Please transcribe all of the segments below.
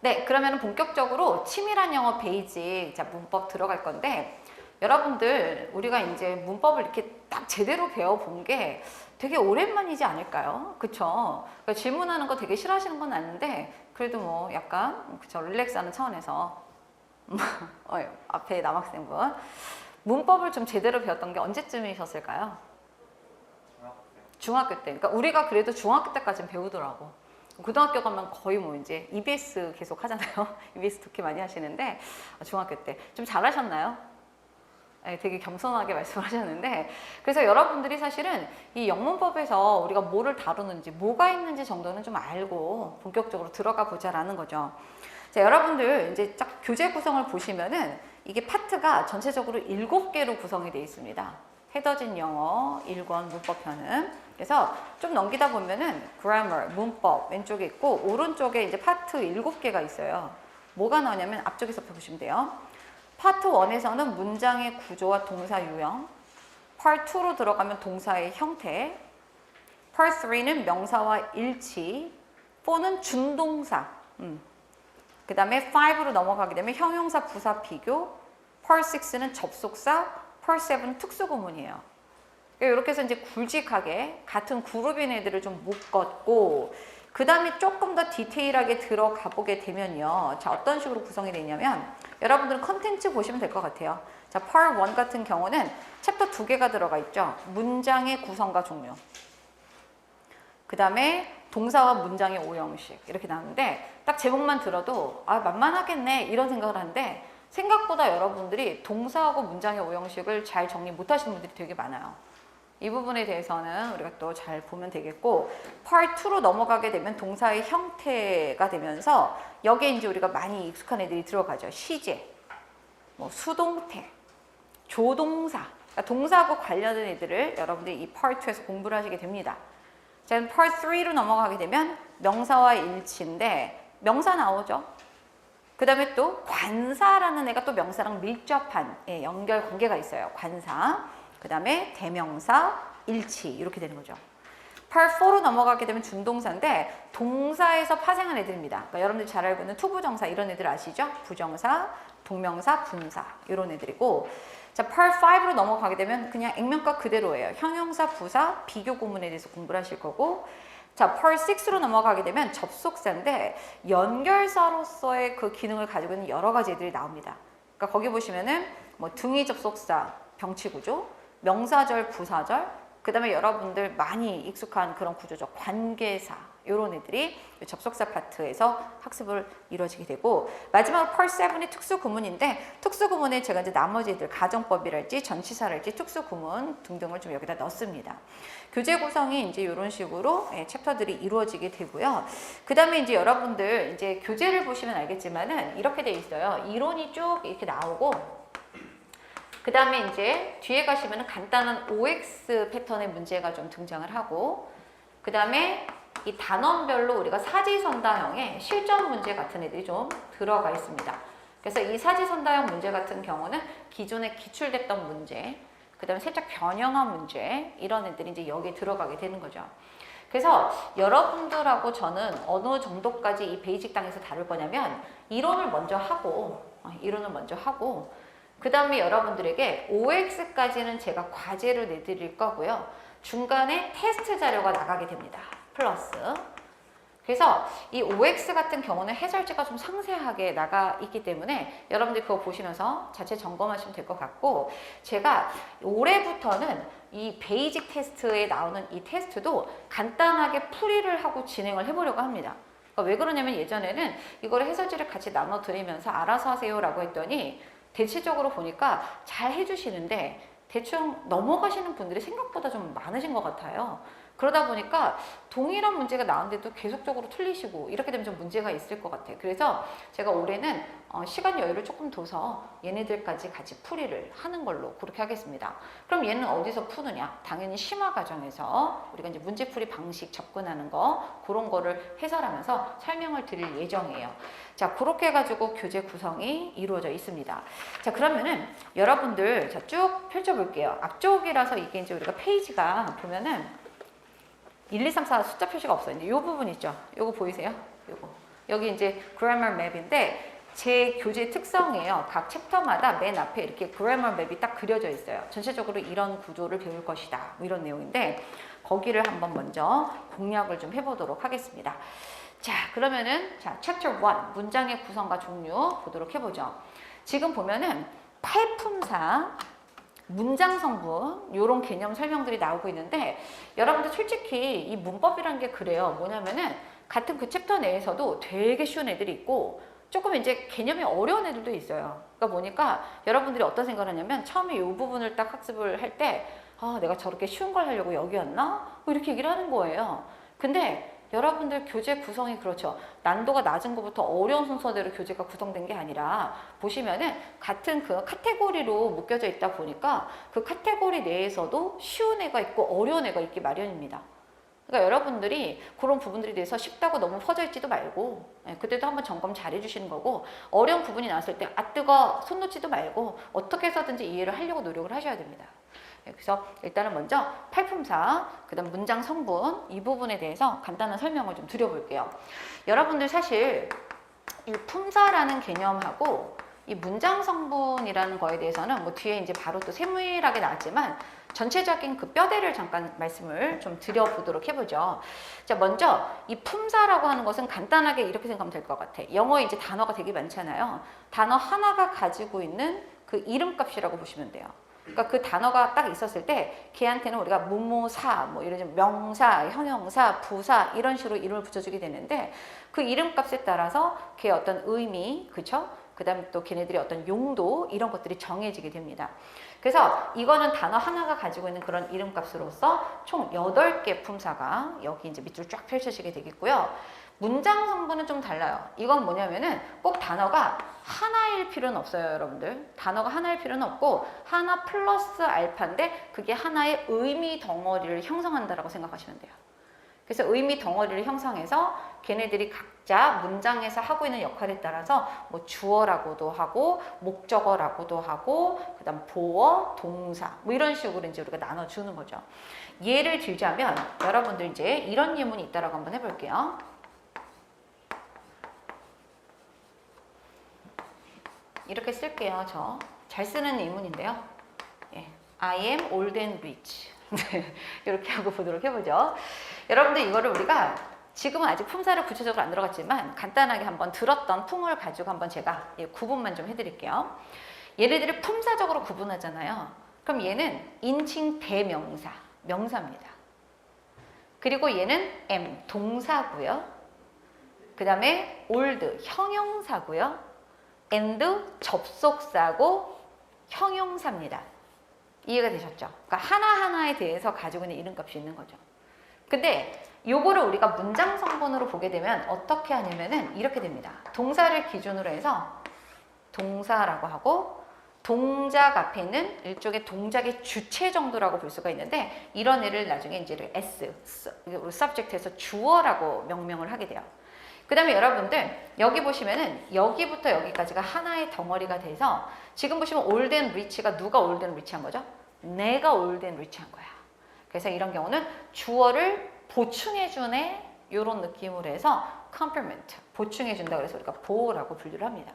네, 그러면 본격적으로 치밀한 영어 베이직 자, 문법 들어갈 건데 여러분들 우리가 이제 문법을 이렇게 딱 제대로 배워본 게 되게 오랜만이지 않을까요? 그쵸? 그러니까 질문하는 거 되게 싫어하시는 건 아는데 그래도 뭐 약간 그쵸 릴렉스하는 차원에서 앞에 남학생분 문법을 좀 제대로 배웠던 게 언제쯤이셨을까요? 중학교 때. 그러니까 우리가 그래도 중학교 때까지는 배우더라고. 고등학교 가면 거의 뭐 이제 EBS 계속 하잖아요. EBS 독해 많이 하시는데 중학교 때 좀 잘하셨나요? 네, 되게 겸손하게 말씀하셨는데 그래서 여러분들이 사실은 이 영문법에서 우리가 뭐를 다루는지 뭐가 있는지 정도는 좀 알고 본격적으로 들어가 보자라는 거죠. 자, 여러분들 이제 딱 교재 구성을 보시면은 이게 파트가 전체적으로 7개로 구성이 되어 있습니다. 헤더진 영어 1권 문법편은 그래서 좀 넘기다 보면은 grammar 문법 왼쪽에 있고 오른쪽에 이제 파트 7개가 있어요. 뭐가 나오냐면 앞쪽에서 보시면 돼요. 파트 1에서는 문장의 구조와 동사 유형, 파트 2로 들어가면 동사의 형태, 파트 3는 명사와 일치, 4는 준동사, 그 다음에 5로 넘어가게 되면 형용사, 부사, 비교, 파트 6는 접속사, 파트 7은 특수구문이에요. 이렇게 해서 이제 굵직하게 같은 그룹인 애들을 좀 묶었고 그 다음에 조금 더 디테일하게 들어가 보게 되면요. 자, 어떤 식으로 구성이 되냐면 여러분들은 컨텐츠 보시면 될 것 같아요. 자, Part 1 같은 경우는 챕터 2개가 들어가 있죠. 문장의 구성과 종류. 그 다음에 동사와 문장의 오형식 이렇게 나오는데 딱 제목만 들어도 아 만만하겠네 이런 생각을 하는데 생각보다 여러분들이 동사하고 문장의 오형식을 잘 정리 못 하시는 분들이 되게 많아요. 이 부분에 대해서는 우리가 또 잘 보면 되겠고 Part 2로 넘어가게 되면 동사의 형태가 되면서 여기에 이제 우리가 많이 익숙한 애들이 들어가죠. 시제, 뭐 수동태, 조동사 그러니까 동사하고 관련된 애들을 여러분들이 이 Part 2에서 공부를 하시게 됩니다. 자, Part 3로 넘어가게 되면 명사와 일치인데 명사 나오죠. 그 다음에 또 관사라는 애가 또 명사랑 밀접한 연결 관계가 있어요. 관사. 그 다음에 대명사, 일치 이렇게 되는 거죠. Part 4로 넘어가게 되면 준동사인데 동사에서 파생한 애들입니다. 그러니까 여러분들 잘 알고 있는 투부정사 이런 애들 아시죠? 부정사, 동명사, 분사 이런 애들이고 자, Part 5로 넘어가게 되면 그냥 액면가 그대로예요. 형용사, 부사, 비교 구문에 대해서 공부를 하실 거고 자, Part 6로 넘어가게 되면 접속사인데 연결사로서의 그 기능을 가지고 있는 여러 가지 애들이 나옵니다. 그러니까 거기 보시면은 뭐 등위 접속사, 병치구조 명사절, 부사절, 그 다음에 여러분들 많이 익숙한 그런 구조죠. 관계사, 이런 애들이 접속사 파트에서 학습을 이루어지게 되고 마지막으로 Part 7이 특수구문인데 특수구문에 제가 이제 나머지 애들 가정법이랄지 전치사랄지 특수구문 등등을 좀 여기다 넣습니다. 교재 구성이 이제 이런 식으로 챕터들이 이루어지게 되고요. 그 다음에 이제 여러분들 이제 교재를 보시면 알겠지만은 이렇게 돼 있어요. 이론이 쭉 이렇게 나오고 그 다음에 이제 뒤에 가시면 간단한 OX 패턴의 문제가 좀 등장을 하고 그 다음에 이 단원별로 우리가 사지선다형의 실전 문제 같은 애들이 좀 들어가 있습니다. 그래서 이 사지선다형 문제 같은 경우는 기존에 기출됐던 문제 그 다음에 살짝 변형한 문제 이런 애들이 이제 여기에 들어가게 되는 거죠. 그래서 여러분들하고 저는 어느 정도까지 이 베이직 당에서 다룰 거냐면 이론을 먼저 하고 그 다음에 여러분들에게 OX까지는 제가 과제로 내드릴 거고요. 중간에 테스트 자료가 나가게 됩니다. 플러스. 그래서 이 OX 같은 경우는 해설지가 좀 상세하게 나가 있기 때문에 여러분들이 그거 보시면서 자체 점검하시면 될 것 같고 제가 올해부터는 이 베이직 테스트에 나오는 이 테스트도 간단하게 풀이를 하고 진행을 해보려고 합니다. 그러니까 왜 그러냐면 예전에는 이걸 해설지를 같이 나눠드리면서 알아서 하세요 라고 했더니 대체적으로 보니까 잘 해주시는데 대충 넘어가시는 분들이 생각보다 좀 많으신 것 같아요. 그러다 보니까 동일한 문제가 나오는데도 계속적으로 틀리시고 이렇게 되면 좀 문제가 있을 것 같아요. 그래서 제가 올해는 시간 여유를 조금 둬서 얘네들까지 같이 풀이를 하는 걸로 그렇게 하겠습니다. 그럼 얘는 어디서 푸느냐? 당연히 심화 과정에서 우리가 이제 문제풀이 방식 접근하는 거 그런 거를 해설하면서 설명을 드릴 예정이에요. 자, 그렇게 해가지고 교재 구성이 이루어져 있습니다. 자, 그러면은 여러분들 자, 쭉 펼쳐볼게요. 앞쪽이라서 이게 이제 우리가 페이지가 보면은 1, 2, 3, 4 숫자 표시가 없어요. 이제 이 부분 있죠? 요거 보이세요? 여기 이제 grammar map인데 제 교재 특성이에요. 각 챕터마다 맨 앞에 이렇게 grammar map이 딱 그려져 있어요. 전체적으로 이런 구조를 배울 것이다. 뭐 이런 내용인데 거기를 한번 먼저 공략을 좀 해보도록 하겠습니다. 자, 그러면은 자, chapter 1 문장의 구성과 종류 보도록 해보죠. 지금 보면은 팔품사, 문장 성분 이런 개념 설명들이 나오고 있는데 여러분들 솔직히 이 문법이란 게 그래요. 뭐냐면은 같은 그 챕터 내에서도 되게 쉬운 애들이 있고 조금 이제 개념이 어려운 애들도 있어요. 그러니까 보니까 여러분들이 어떤 생각을 하냐면 처음에 이 부분을 딱 학습을 할 때 아, 내가 저렇게 쉬운 걸 하려고 여기였나? 뭐 이렇게 얘기를 하는 거예요. 근데 여러분들 교재 구성이 그렇죠. 난도가 낮은 것부터 어려운 순서대로 교재가 구성된 게 아니라 보시면은 같은 그 카테고리로 묶여져 있다 보니까 그 카테고리 내에서도 쉬운 애가 있고 어려운 애가 있기 마련입니다. 그러니까 여러분들이 그런 부분들에 대해서 쉽다고 너무 퍼져 있지도 말고 그때도 한번 점검 잘 해주시는 거고 어려운 부분이 나왔을 때 아 뜨거 손 놓지도 말고 어떻게 해서든지 이해를 하려고 노력을 하셔야 됩니다. 그래서 일단은 먼저 팔품사, 그 다음 문장 성분 이 부분에 대해서 간단한 설명을 좀 드려볼게요. 여러분들 사실 이 품사라는 개념하고 이 문장 성분이라는 거에 대해서는 뭐 뒤에 이제 바로 또 세밀하게 나왔지만 전체적인 그 뼈대를 잠깐 말씀을 좀 드려보도록 해보죠. 자, 먼저 이 품사라고 하는 것은 간단하게 이렇게 생각하면 될 것 같아. 영어에 이제 단어가 되게 많잖아요. 단어 하나가 가지고 있는 그 이름값이라고 보시면 돼요. 그러니까 그 단어가 딱 있었을 때 걔한테는 우리가 뭐뭐사, 뭐 이런 명사, 형용사, 부사 이런 식으로 이름을 붙여주게 되는데 그 이름값에 따라서 걔의 어떤 의미, 그쵸? 그 다음에 또 걔네들이 어떤 용도 이런 것들이 정해지게 됩니다. 그래서 이거는 단어 하나가 가지고 있는 그런 이름값으로서 총 8개 품사가 여기 이제 밑줄 쫙 펼쳐지게 되겠고요. 문장 성분은 좀 달라요. 이건 뭐냐면은 꼭 단어가 하나일 필요는 없어요, 여러분들. 단어가 하나일 필요는 없고 하나 플러스 알파인데 그게 하나의 의미 덩어리를 형성한다라고 생각하시면 돼요. 그래서 의미 덩어리를 형성해서 걔네들이 각자 문장에서 하고 있는 역할에 따라서 뭐 주어라고도 하고 목적어라고도 하고 그다음 보어, 동사 뭐 이런 식으로 이제 우리가 나눠주는 거죠. 예를 들자면 여러분들 이제 이런 예문이 있다라고 한번 해볼게요. 이렇게 쓸게요. 저 잘 쓰는 예문인데요. 예. I am old and rich. 이렇게 하고 보도록 해보죠. 여러분들 이거를 우리가 지금은 아직 품사를 구체적으로 안 들어갔지만 간단하게 한번 들었던 품을 가지고 한번 제가 구분만 좀 해드릴게요. 얘네들을 품사적으로 구분하잖아요. 그럼 얘는 인칭 대명사, 명사입니다. 그리고 얘는 am, 동사고요. 그 다음에 old, 형용사고요. and, 접속사고 형용사입니다. 이해가 되셨죠? 그러니까 하나하나에 대해서 가지고 있는 이름값이 있는 거죠. 근데 요거를 우리가 문장 성분으로 보게 되면 어떻게 하냐면은 이렇게 됩니다. 동사를 기준으로 해서 동사라고 하고 동작 앞에 있는 일종의 동작의 주체 정도라고 볼 수가 있는데 이런 애를 나중에 이제 S, subject에서 주어라고 명명을 하게 돼요. 그 다음에 여러분들 여기 보시면은 여기부터 여기까지가 하나의 덩어리가 돼서 지금 보시면 old and rich가 누가 old and rich 한 거죠? 내가 old and rich 한 거야. 그래서 이런 경우는 주어를 보충해준 애 이런 느낌으로 해서 complement, 보충해준다 그래서 우리가 보호라고 분류를 합니다.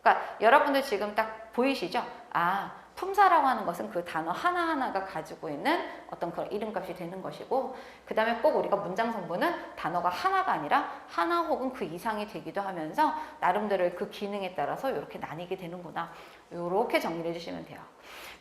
그러니까 여러분들 지금 딱 보이시죠? 아, 품사라고 하는 것은 그 단어 하나하나가 가지고 있는 어떤 그런 이름값이 되는 것이고 그 다음에 꼭 우리가 문장 성분은 단어가 하나가 아니라 하나 혹은 그 이상이 되기도 하면서 나름대로 그 기능에 따라서 이렇게 나뉘게 되는구나. 이렇게 정리를 해주시면 돼요.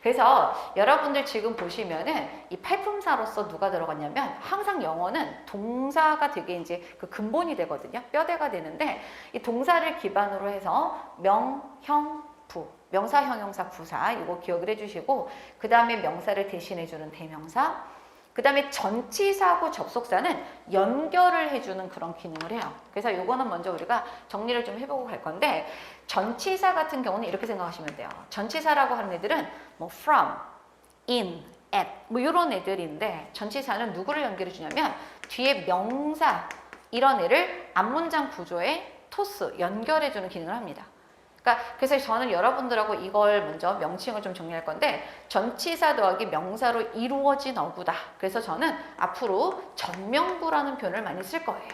그래서 여러분들 지금 보시면은 이 팔품사로서 누가 들어갔냐면 항상 영어는 동사가 되게 이제 그 근본이 되거든요. 뼈대가 되는데 이 동사를 기반으로 해서 명, 형, 부, 명사, 형용사, 부사 이거 기억을 해주시고 그 다음에 명사를 대신해주는 대명사 그 다음에 전치사하고 접속사는 연결을 해주는 그런 기능을 해요. 그래서 이거는 먼저 우리가 정리를 좀 해보고 갈 건데 전치사 같은 경우는 이렇게 생각하시면 돼요. 전치사라고 하는 애들은 뭐 from, in, at 뭐 이런 애들인데 전치사는 누구를 연결해 주냐면 뒤에 명사 이런 애를 앞문장 구조에 토스 연결해 주는 기능을 합니다. 그러니까 그래서 저는 여러분들하고 이걸 먼저 명칭을 좀 정리할 건데 전치사 더하기 명사로 이루어진 어구다. 그래서 저는 앞으로 전명구라는 표현을 많이 쓸 거예요.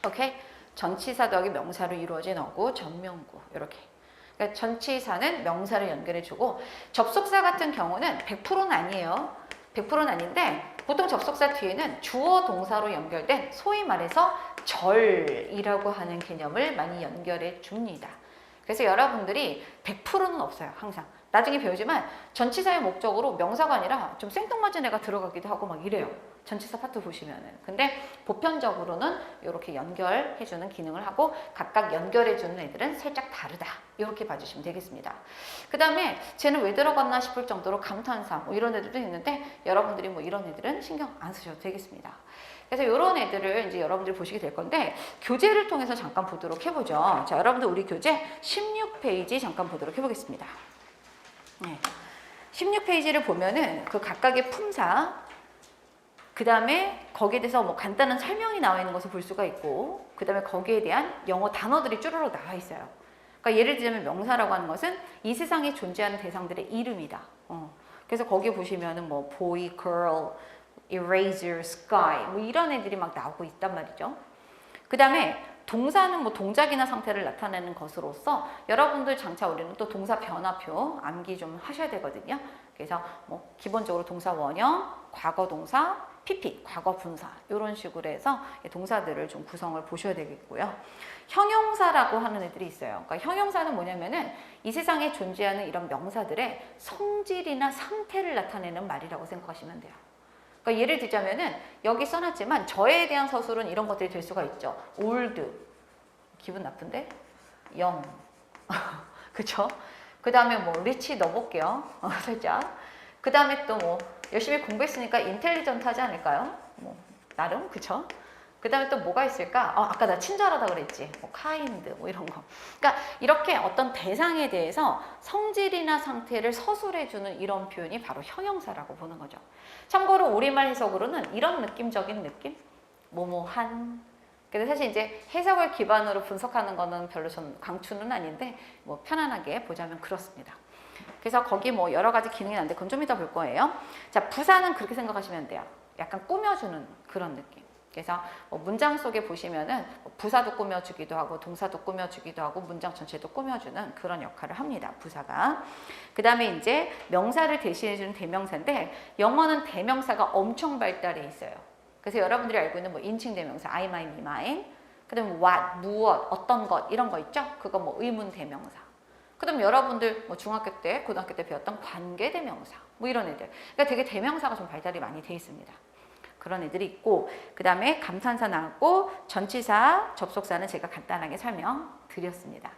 오케이? 전치사 더하기 명사로 이루어진 어구, 전명구 이렇게. 그러니까 전치사는 명사를 연결해주고 접속사 같은 경우는 100%는 아니에요. 100%는 아닌데 보통 접속사 뒤에는 주어 동사로 연결된 소위 말해서 절이라고 하는 개념을 많이 연결해 줍니다. 그래서 여러분들이 100%는 없어요. 항상. 나중에 배우지만 전치사의 목적으로 명사가 아니라 좀 생뚱맞은 애가 들어가기도 하고 막 이래요. 전치사 파트 보시면은. 근데 보편적으로는 이렇게 연결해주는 기능을 하고 각각 연결해주는 애들은 살짝 다르다. 이렇게 봐주시면 되겠습니다. 그 다음에 쟤는 왜 들어갔나 싶을 정도로 감탄사 뭐 이런 애들도 있는데 여러분들이 뭐 이런 애들은 신경 안 쓰셔도 되겠습니다. 그래서 이런 애들을 이제 여러분들이 보시게 될 건데 교재를 통해서 잠깐 보도록 해보죠. 자, 여러분들 우리 교재 16페이지 잠깐 보도록 해보겠습니다. 네. 16페이지를 보면은 그 각각의 품사, 그 다음에 거기에 대해서 뭐 간단한 설명이 나와 있는 것을 볼 수가 있고, 그 다음에 거기에 대한 영어 단어들이 쭈루룩 나와 있어요. 그러니까 예를 들자면 명사라고 하는 것은 이 세상에 존재하는 대상들의 이름이다. 그래서 거기 보시면은 뭐 boy, girl, eraser, sky 뭐 이런 애들이 막 나오고 있단 말이죠. 그 다음에 동사는 뭐 동작이나 상태를 나타내는 것으로서 여러분들 장차 우리는 또 동사 변화표 암기 좀 하셔야 되거든요. 그래서 뭐 기본적으로 동사 원형, 과거 동사, PP, 과거 분사 이런 식으로 해서 동사들을 좀 구성을 보셔야 되겠고요. 형용사라고 하는 애들이 있어요. 그러니까 형용사는 뭐냐면은 이 세상에 존재하는 이런 명사들의 성질이나 상태를 나타내는 말이라고 생각하시면 돼요. 그러니까 예를 들자면은 여기 써놨지만 저에 대한 서술은 이런 것들이 될 수가 있죠. old, 기분 나쁜데? young, 그쵸? 그 다음에 뭐 rich 넣어볼게요. 살짝. 그 다음에 또 뭐 열심히 공부했으니까 intelligent 하지 않을까요? 뭐 나름, 그쵸? 그 다음에 또 뭐가 있을까? 아까 나 친절하다 그랬지. 뭐 kind, 뭐 이런 거. 그러니까 이렇게 어떤 대상에 대해서 성질이나 상태를 서술해주는 이런 표현이 바로 형용사라고 보는 거죠. 참고로 우리말 해석으로는 이런 느낌적인 느낌? 뭐뭐한. 근데 사실 이제 해석을 기반으로 분석하는 거는 별로 전 강추는 아닌데 뭐 편안하게 보자면 그렇습니다. 그래서 거기 뭐 여러 가지 기능이 나는데 그건 좀 이따 볼 거예요. 자, 부사는 그렇게 생각하시면 돼요. 약간 꾸며주는 그런 느낌. 그래서 뭐 문장 속에 보시면은 부사도 꾸며주기도 하고 동사도 꾸며주기도 하고 문장 전체도 꾸며주는 그런 역할을 합니다. 부사가. 그 다음에 이제 명사를 대신해주는 대명사인데 영어는 대명사가 엄청 발달해 있어요. 그래서 여러분들이 알고 있는 뭐 인칭 대명사 I, my, me, mine, 그 다음에 what, 무엇, 어떤 것 이런 거 있죠? 그거 뭐 의문 대명사. 그 다음 여러분들 뭐 중학교 때, 고등학교 때 배웠던 관계 대명사 뭐 이런 애들. 그러니까 되게 대명사가 좀 발달이 많이 돼 있습니다. 그런 애들이 있고, 그 다음에 감탄사 나왔고, 전치사, 접속사는 제가 간단하게 설명드렸습니다.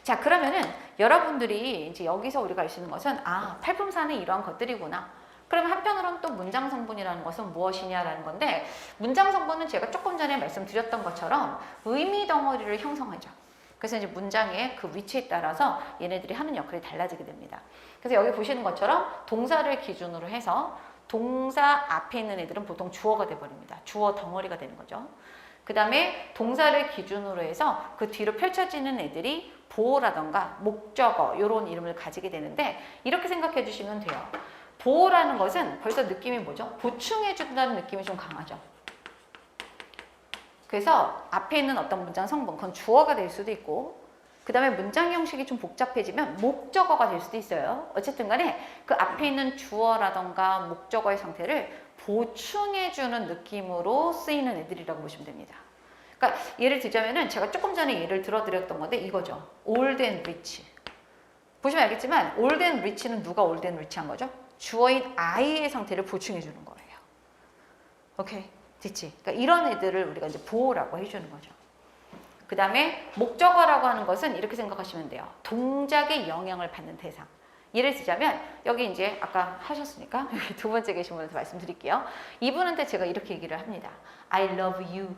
자, 그러면은 여러분들이 이제 여기서 우리가 알 수 있는 것은 팔품사는 이러한 것들이구나. 그러면 한편으로는 또 문장 성분이라는 것은 무엇이냐라는 건데, 문장 성분은 제가 조금 전에 말씀드렸던 것처럼 의미 덩어리를 형성하죠. 그래서 이제 문장의 그 위치에 따라서 얘네들이 하는 역할이 달라지게 됩니다. 그래서 여기 보시는 것처럼 동사를 기준으로 해서 동사 앞에 있는 애들은 보통 주어가 돼버립니다. 주어 덩어리가 되는 거죠. 그 다음에 동사를 기준으로 해서 그 뒤로 펼쳐지는 애들이 보어라던가 목적어 이런 이름을 가지게 되는데 이렇게 생각해 주시면 돼요. 보어라는 것은 벌써 느낌이 뭐죠? 보충해 준다는 느낌이 좀 강하죠. 그래서 앞에 있는 어떤 문장 성분, 그건 주어가 될 수도 있고 그 다음에 문장 형식이 좀 복잡해지면 목적어가 될 수도 있어요. 어쨌든 간에 그 앞에 있는 주어라던가 목적어의 상태를 보충해주는 느낌으로 쓰이는 애들이라고 보시면 됩니다. 그러니까 예를 들자면은 제가 조금 전에 예를 들어드렸던 건데 이거죠. old and rich. 보시면 알겠지만 old and rich는 누가 old and rich 한 거죠? 주어인 I의 상태를 보충해주는 거예요. 오케이? 됐지? 그러니까 이런 애들을 우리가 이제 보호라고 해주는 거죠. 그 다음에 목적어라고 하는 것은 이렇게 생각하시면 돼요. 동작에 영향을 받는 대상. 예를 들자면 여기 이제 아까 하셨으니까 여기 두 번째 계신 분한테 말씀드릴게요. 이분한테 제가 이렇게 얘기를 합니다. I love you.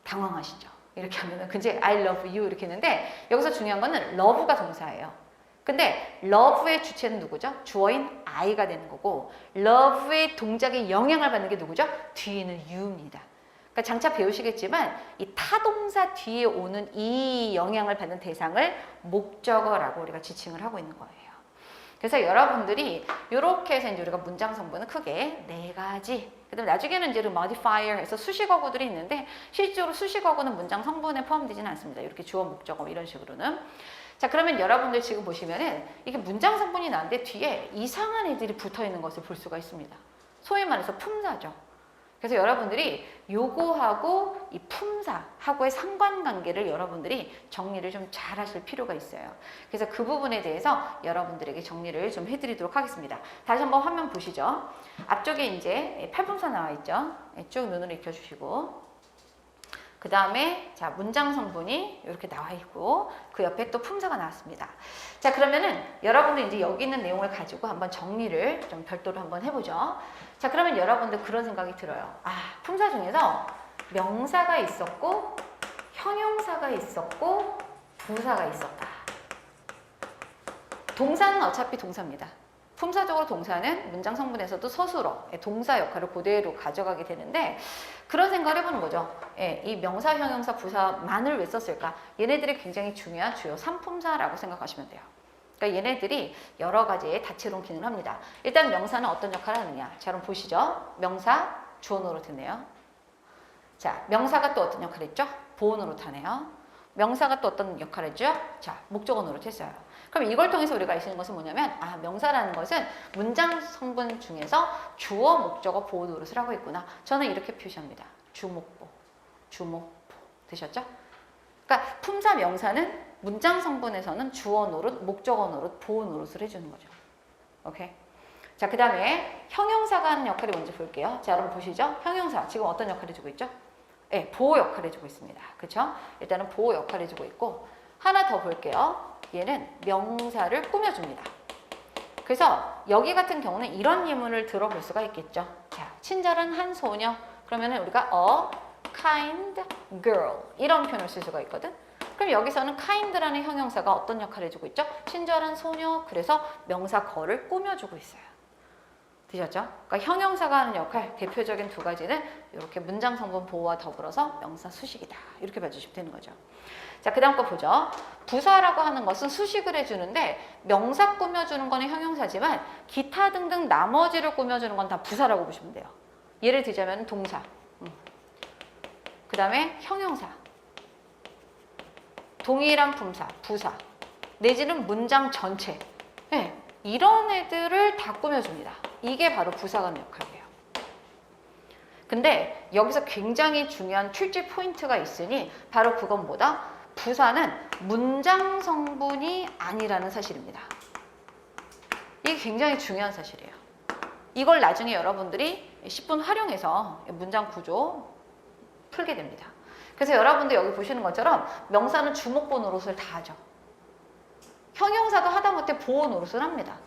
당황하시죠? 이렇게 하면은 근데 I love you 이렇게 했는데 여기서 중요한 거는 love가 동사예요. 근데 love의 주체는 누구죠? 주어인 I가 되는 거고 love의 동작에 영향을 받는 게 누구죠? 뒤에는 you입니다. 그러니까 장차 배우시겠지만 이 타동사 뒤에 오는 이 영향을 받는 대상을 목적어라고 우리가 지칭을 하고 있는 거예요. 그래서 여러분들이 이렇게 해서 이제 우리가 문장 성분은 크게 4가지 그다음에 나중에는 이제 modifier해서 수식어구들이 있는데 실제로 수식어구는 문장 성분에 포함되지는 않습니다. 이렇게 주어, 목적어 이런 식으로는. 자, 그러면 여러분들 지금 보시면은 이게 문장 성분이 나는데 뒤에 이상한 애들이 붙어 있는 것을 볼 수가 있습니다. 소위 말해서 품사죠. 그래서 여러분들이 요거하고 이 품사하고의 상관관계를 여러분들이 정리를 좀 잘 하실 필요가 있어요. 그래서 그 부분에 대해서 여러분들에게 정리를 좀 해드리도록 하겠습니다. 다시 한번 화면 보시죠. 앞쪽에 이제 팔품사 나와 있죠. 쭉 눈으로 익혀주시고. 그 다음에 자 문장 성분이 이렇게 나와 있고 그 옆에 또 품사가 나왔습니다. 자 그러면은 여러분들 이제 여기 있는 내용을 가지고 한번 정리를 좀 별도로 한번 해보죠. 자 그러면 여러분들 그런 생각이 들어요. 아 품사 중에서 명사가 있었고 형용사가 있었고 부사가 있었다. 동사는 어차피 동사입니다. 품사적으로 동사는 문장 성분에서도 서술어, 동사 역할을 그대로 가져가게 되는데 그런 생각을 해보는 거죠. 이 명사, 형용사, 부사만을 왜 썼을까? 얘네들이 굉장히 중요한 주요 3품사라고 생각하시면 돼요. 그러니까 얘네들이 여러 가지의 다채로운 기능을 합니다. 일단 명사는 어떤 역할을 하느냐? 자, 그럼 보시죠. 명사, 주어 노릇이네요. 자, 명사가 또 어떤 역할을 했죠? 보어 노릇하네요. 명사가 또 어떤 역할을 했죠? 자, 목적어 노릇했어요. 그럼 이걸 통해서 우리가 알 수 있는 것은 뭐냐면 아 명사라는 것은 문장 성분 중에서 주어, 목적어, 보어 노릇을 하고 있구나. 저는 이렇게 표시합니다. 주목보, 주목보. 되셨죠? 그러니까 품사 명사는 문장 성분에서는 주어 노릇, 목적어 노릇, 보어 노릇을 해주는 거죠. 오케이? 자, 그 다음에 형용사가 하는 역할이 뭔지 볼게요. 자, 여러분 보시죠. 형용사 지금 어떤 역할을 해주고 있죠? 네, 보호 역할을 해주고 있습니다. 그렇죠? 일단은 보호 역할을 해주고 있고 하나 더 볼게요. 얘는 명사를 꾸며줍니다. 그래서 여기 같은 경우는 이런 예문을 들어볼 수가 있겠죠. 자, 친절한 한 소녀. 그러면은 우리가 a kind girl 이런 표현을 쓸 수가 있거든. 그럼 여기서는 kind라는 형용사가 어떤 역할을 해주고 있죠? 친절한 소녀. 그래서 명사 거를 꾸며주고 있어요. 되셨죠? 그러니까 형용사가 하는 역할 대표적인 두 가지는 이렇게 문장 성분 보호와 더불어서 명사 수식이다. 이렇게 봐주시면 되는 거죠. 자, 그 다음 거 보죠. 부사라고 하는 것은 수식을 해주는데 명사 꾸며주는 거는 형용사지만 기타 등등 나머지를 꾸며주는 건 다 부사라고 보시면 돼요. 예를 들자면 동사, 그 다음에 형용사, 동일한 품사, 부사, 내지는 문장 전체. 네, 이런 애들을 다 꾸며줍니다. 이게 바로 부사가 하는 역할이에요. 근데 여기서 굉장히 중요한 출제 포인트가 있으니 바로 그건 뭐다? 부사는 문장 성분이 아니라는 사실입니다. 이게 굉장히 중요한 사실이에요. 이걸 나중에 여러분들이 10분 활용해서 문장 구조 풀게 됩니다. 그래서 여러분들 여기 보시는 것처럼 명사는 주목보 노릇을 다 하죠. 형용사도 하다못해 보호 노릇을 합니다.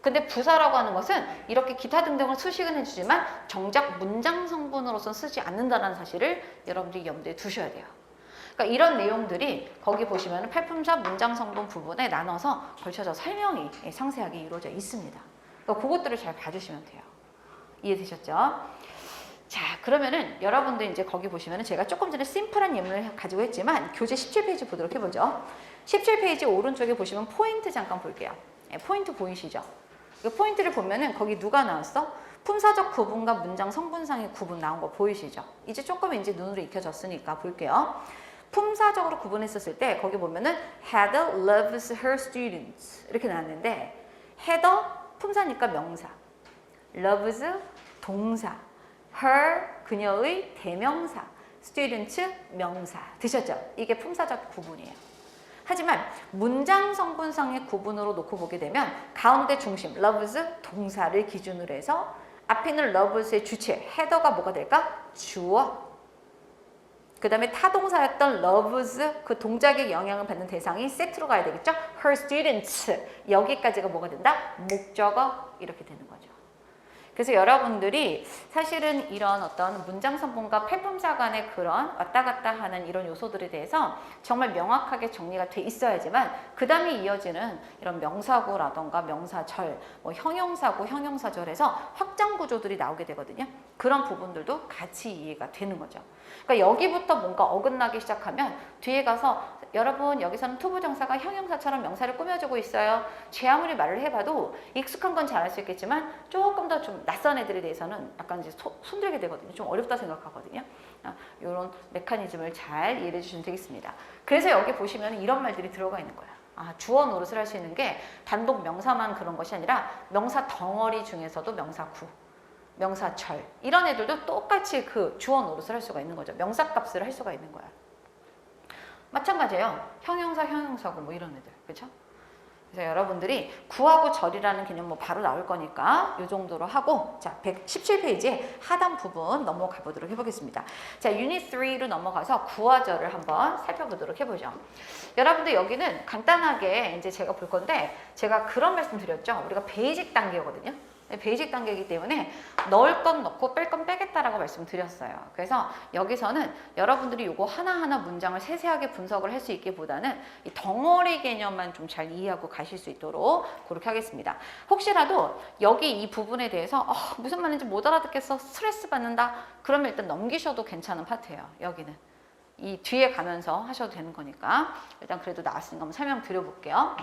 근데 부사라고 하는 것은 이렇게 기타 등등을 수식은 해주지만 정작 문장 성분으로서는 쓰지 않는다는 사실을 여러분들이 염두에 두셔야 돼요. 그러니까 이런 내용들이 거기 보시면 팔품사 문장 성분 부분에 나눠서 걸쳐서 설명이 상세하게 이루어져 있습니다. 그러니까 그것들을 잘 봐주시면 돼요. 이해되셨죠? 자, 그러면은 여러분들 이제 거기 보시면은 제가 조금 전에 심플한 예문을 가지고 했지만 교재 17페이지 보도록 해보죠. 17페이지 오른쪽에 보시면 포인트 잠깐 볼게요. 포인트 보이시죠? 이 포인트를 보면은 거기 누가 나왔어? 품사적 구분과 문장 성분상의 구분 나온 거 보이시죠? 이제 조금 이제 눈으로 익혀졌으니까 볼게요. 품사적으로 구분했었을 때 거기 보면은 Heather loves her students 이렇게 나왔는데 Heather 품사니까 명사, loves 동사, her 그녀의 대명사, students 명사. 되셨죠? 이게 품사적 구분이에요. 하지만 문장 성분상의 구분으로 놓고 보게 되면 가운데 중심 loves 동사를 기준으로 해서 앞에 있는 loves의 주체 header가 뭐가 될까? 주어. 그 다음에 타동사였던 loves 그 동작의 영향을 받는 대상이 세트로 가야 되겠죠? her students 여기까지가 뭐가 된다? 목적어 이렇게 되는 거죠. 그래서 여러분들이 사실은 이런 어떤 문장 성분과 팔품사 간의 그런 왔다 갔다 하는 이런 요소들에 대해서 정말 명확하게 정리가 돼 있어야지만 그 다음에 이어지는 이런 명사구라던가 명사절, 뭐 형용사구, 형용사절에서 확장 구조들이 나오게 되거든요. 그런 부분들도 같이 이해가 되는 거죠. 그러니까 여기부터 뭔가 어긋나기 시작하면 뒤에 가서 여러분 여기서는 투부정사가 형용사처럼 명사를 꾸며주고 있어요. 제 아무리 말을 해봐도 익숙한 건 잘할 수 있겠지만 조금 더 좀 낯선 애들에 대해서는 약간 이제 손들게 되거든요. 좀 어렵다 생각하거든요. 이런 메커니즘을 잘 이해해 주시면 되겠습니다. 그래서 여기 보시면 이런 말들이 들어가 있는 거예요. 주어 노릇을 할 수 있는 게 단독 명사만 그런 것이 아니라 명사 덩어리 중에서도 명사구, 명사절 이런 애들도 똑같이 그 주어 노릇을 할 수가 있는 거죠. 명사값을 할 수가 있는 거야. 마찬가지예요. 형용사, 형용사구 뭐 이런 애들, 그렇죠? 그래서 여러분들이 구하고 절이라는 개념 뭐 바로 나올 거니까 이 정도로 하고 자 117페이지에 하단 부분 넘어가 보도록 해보겠습니다. 자 유닛 3로 넘어가서 구와 절을 한번 살펴보도록 해보죠. 여러분들 여기는 간단하게 이제 제가 볼 건데 제가 그런 말씀 드렸죠. 우리가 베이직 단계거든요. 베이직 단계이기 때문에 넣을 건 넣고 뺄 건 빼겠다라고 말씀드렸어요. 그래서 여기서는 여러분들이 이거 하나하나 문장을 세세하게 분석을 할 수 있기보다는 이 덩어리 개념만 좀 잘 이해하고 가실 수 있도록 그렇게 하겠습니다. 혹시라도 여기 이 부분에 대해서 무슨 말인지 못 알아듣겠어, 스트레스 받는다, 그러면 일단 넘기셔도 괜찮은 파트예요. 여기는. 이 뒤에 가면서 하셔도 되는 거니까 일단 그래도 나왔으니까 한번 설명 드려볼게요.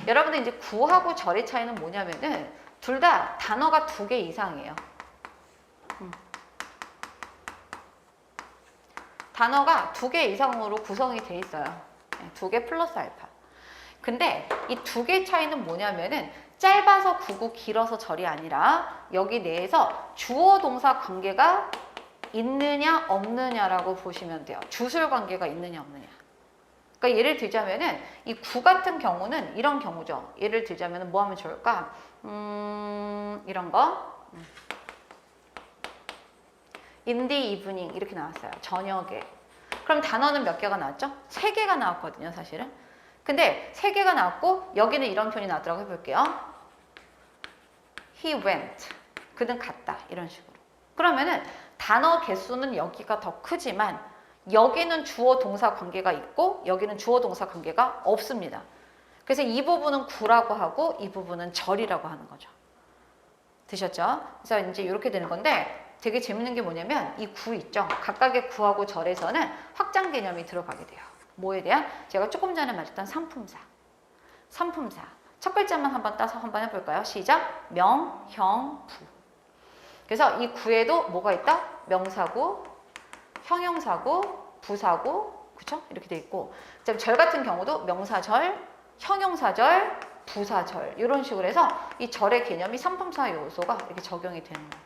여러분들 이제 구하고 절의 차이는 뭐냐면은 둘 다 단어가 2개 이상이에요. 단어가 2개 이상으로 구성이 돼 있어요. 2개 플러스 알파. 근데 이 2개 차이는 뭐냐면은 짧아서 구고 길어서 절이 아니라 여기 내에서 주어 동사 관계가 있느냐 없느냐라고 보시면 돼요. 주술 관계가 있느냐 없느냐. 그러니까 예를 들자면은 이 구 같은 경우는 이런 경우죠. 예를 들자면은 뭐 하면 좋을까? 이런 거. In the evening 이렇게 나왔어요. 저녁에. 그럼 단어는 몇 개가 나왔죠? 3개가 나왔거든요, 사실은. 근데 3개가 나왔고 여기는 이런 표현이 나왔더라고 해볼게요. He went. 그는 갔다. 이런 식으로. 그러면은 단어 개수는 여기가 더 크지만 여기는 주어 동사 관계가 있고 여기는 주어 동사 관계가 없습니다. 그래서 이 부분은 구라고 하고 이 부분은 절이라고 하는 거죠. 되셨죠? 그래서 이제 이렇게 되는 건데 되게 재밌는 게 뭐냐면 이 구 있죠? 각각의 구하고 절에서는 확장 개념이 들어가게 돼요. 뭐에 대한? 제가 조금 전에 말했던 상품사. 상품사. 첫 글자만 한번 따서 한번 해볼까요? 시작! 명, 형, 부. 그래서 이 구에도 뭐가 있다? 명사구, 형용사구, 부사구, 그쵸? 이렇게 돼 있고 절 같은 경우도 명사절, 형용사절, 부사절 이런 식으로 해서 이 절의 개념이 상품사 요소가 이렇게 적용이 되는 거예요.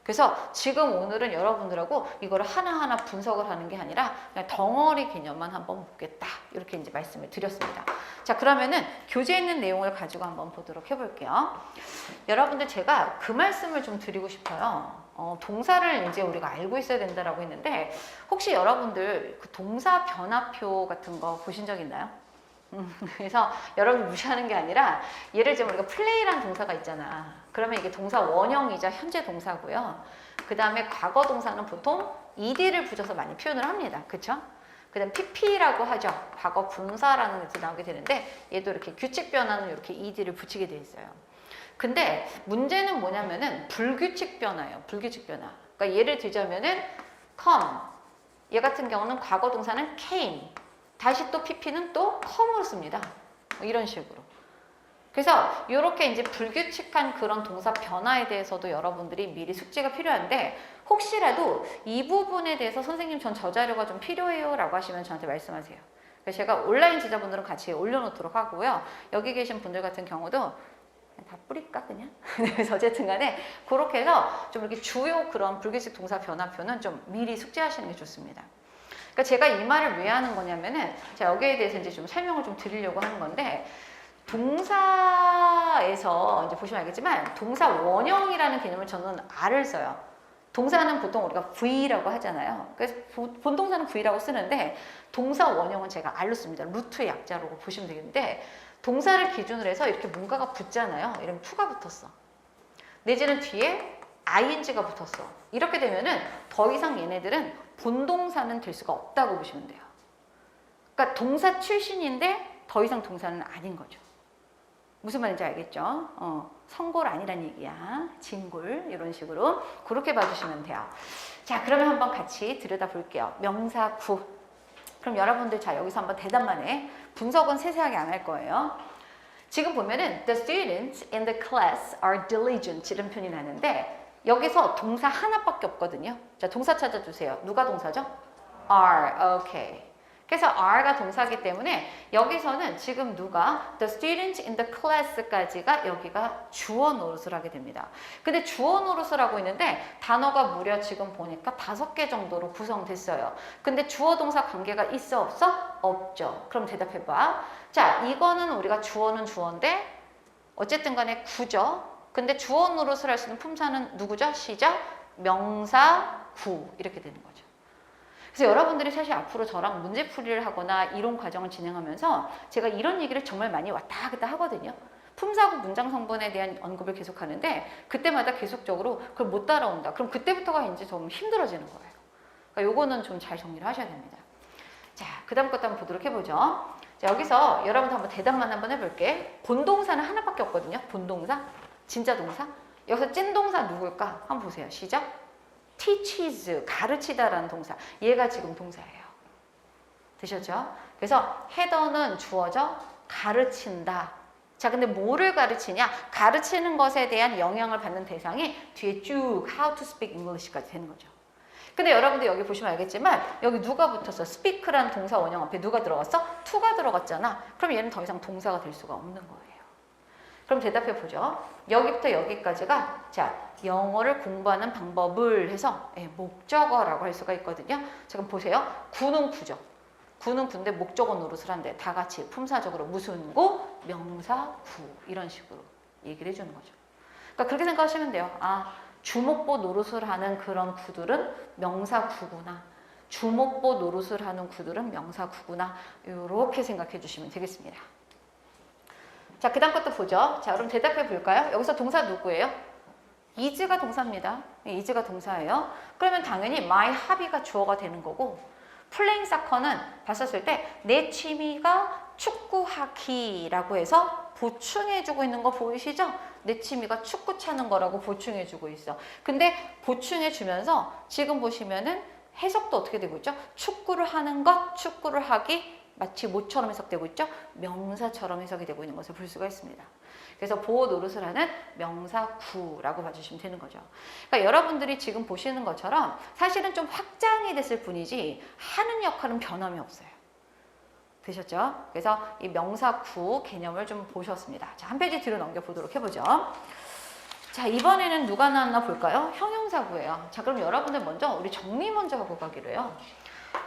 그래서 지금 오늘은 여러분들하고 이거를 하나하나 분석을 하는 게 아니라 그냥 덩어리 개념만 한번 보겠다 이렇게 이제 말씀을 드렸습니다. 자 그러면은 교재에 있는 내용을 가지고 한번 보도록 해볼게요. 여러분들 제가 그 말씀을 좀 드리고 싶어요. 동사를 이제 우리가 알고 있어야 된다라고 했는데 혹시 여러분들 그 동사 변화표 같은 거 보신 적 있나요? 그래서 여러분 무시하는 게 아니라 예를 들면 우리가 플레이라는 동사가 있잖아. 그러면 이게 동사 원형이자 현재 동사고요. 그 다음에 과거 동사는 보통 ed를 붙여서 많이 표현을 합니다. 그쵸? 그 다음 pp라고 하죠. 과거 분사라는 뜻이 나오게 되는데 얘도 이렇게 규칙 변화는 이렇게 ed를 붙이게 돼 있어요. 근데 문제는 뭐냐면은 불규칙 변화예요. 불규칙 변화. 그러니까 예를 들자면은 come. 얘 같은 경우는 과거 동사는 came. 다시 또 pp는 또 come으로 씁니다. 뭐 이런 식으로. 그래서 이렇게 이제 불규칙한 그런 동사 변화에 대해서도 여러분들이 미리 숙지가 필요한데 혹시라도 이 부분에 대해서 선생님 전 저 자료가 좀 필요해요 라고 하시면 저한테 말씀하세요. 그래서 제가 온라인 지자분들은 같이 올려놓도록 하고요. 여기 계신 분들 같은 경우도 다 뿌릴까 그냥? 그래서 어쨌든 간에 그렇게 해서 좀 이렇게 주요 그런 불규칙 동사 변화표는 좀 미리 숙지하시는 게 좋습니다. 그러니까 제가 이 말을 왜 하는 거냐면은 제가 여기에 대해서 이제 좀 설명을 좀 드리려고 하는 건데 동사에서 이제 보시면 알겠지만 동사 원형이라는 개념을 저는 R을 써요. 동사는 보통 우리가 V라고 하잖아요. 그래서 본동사는 V라고 쓰는데 동사 원형은 제가 R로 씁니다. 루트의 약자로 보시면 되겠는데 동사를 기준으로 해서 이렇게 뭔가가 붙잖아요. 이러면 to가 붙었어. 내지는 뒤에 ing가 붙었어. 이렇게 되면은 더 이상 얘네들은 본동사는 될 수가 없다고 보시면 돼요. 그러니까 동사 출신인데 더 이상 동사는 아닌 거죠. 무슨 말인지 알겠죠? 성골 아니란 얘기야. 진골 이런 식으로 그렇게 봐주시면 돼요. 자, 그러면 한번 같이 들여다볼게요. 명사 구. 그럼 여러분들 자 여기서 한번 대답만 해. 분석은 세세하게 안 할 거예요. 지금 보면은 the students in the class are diligent 이런 표현이 나는데 여기서 동사 하나밖에 없거든요. 자, 동사 찾아주세요. 누가 동사죠? are. 오케이. 그래서 are가 동사이기 때문에 여기서는 지금 누가 the students in the class까지가 여기가 주어 노릇을 하게 됩니다. 근데 주어 노릇을 하고 있는데 단어가 무려 지금 보니까 5개 정도로 구성됐어요. 근데 주어 동사 관계가 있어 없어? 없죠. 그럼 대답해봐. 자, 이거는 우리가 주어는 주어인데 어쨌든 간에 구죠. 근데 주어 노릇을 할 수 있는 품사는 누구죠? 시작 명사 구 이렇게 되는 거죠. 그래서 여러분들이 사실 앞으로 저랑 문제풀이를 하거나 이론 과정을 진행하면서 제가 이런 얘기를 정말 많이 왔다 갔다 하거든요. 품사구 문장 성분에 대한 언급을 계속 하는데 그때마다 계속적으로 그걸 못 따라온다. 그럼 그때부터가 이제 좀 힘들어지는 거예요. 그러니까 요거는 좀 잘 정리를 하셔야 됩니다. 자, 그 다음 것도 한번 보도록 해보죠. 자, 여기서 여러분들 한번 대답만 한번 해볼게. 본동사는 하나밖에 없거든요. 본동사, 진짜 동사. 여기서 찐동사 누굴까? 한번 보세요. 시작. teaches, 가르치다라는 동사. 얘가 지금 동사예요. 되셨죠? 그래서 헤더는 주어져 가르친다. 자, 근데 뭐를 가르치냐? 가르치는 것에 대한 영향을 받는 대상이 뒤에 쭉 how to speak English까지 되는 거죠. 근데 여러분들 여기 보시면 알겠지만 여기 누가 붙었어? speak라는 동사 원형 앞에 누가 들어갔어? to가 들어갔잖아. 그럼 얘는 더 이상 동사가 될 수가 없는 거예요. 그럼 대답해 보죠. 여기부터 여기까지가 자 영어를 공부하는 방법을 해서 목적어라고 할 수가 있거든요. 지금 보세요. 구는 구죠. 구는 구인데 목적어 노릇을 한대. 다 같이 품사적으로 무슨 구, 명사 구 이런 식으로 얘기를 해주는 거죠. 그러니까 그렇게 생각하시면 돼요. 아, 주목보 노릇을 하는 그런 구들은 명사 구구나. 주목보 노릇을 하는 구들은 명사 구구나. 이렇게 생각해 주시면 되겠습니다. 자, 그 다음 것도 보죠. 자, 그럼 대답해 볼까요? 여기서 동사 누구예요? is가 동사입니다. is가 동사예요. 그러면 당연히 my hobby가 주어가 되는 거고 playing soccer는 봤었을 때 내 취미가 축구하기라고 해서 보충해주고 있는 거 보이시죠? 내 취미가 축구 차는 거라고 보충해주고 있어. 근데 보충해주면서 지금 보시면은 해석도 어떻게 되고 있죠? 축구를 하는 것, 축구를 하기 마치 뭐처럼 해석되고 있죠? 명사처럼 해석이 되고 있는 것을 볼 수가 있습니다. 그래서 보호 노릇을 하는 명사구라고 봐주시면 되는 거죠. 그러니까 여러분들이 지금 보시는 것처럼 사실은 좀 확장이 됐을 뿐이지 하는 역할은 변함이 없어요. 되셨죠? 그래서 이 명사구 개념을 좀 보셨습니다. 자, 한 페이지 뒤로 넘겨보도록 해보죠. 자, 이번에는 누가 나왔나 볼까요? 형용사구예요. 자, 그럼 여러분들 먼저 우리 정리 먼저 하고 가기로 해요.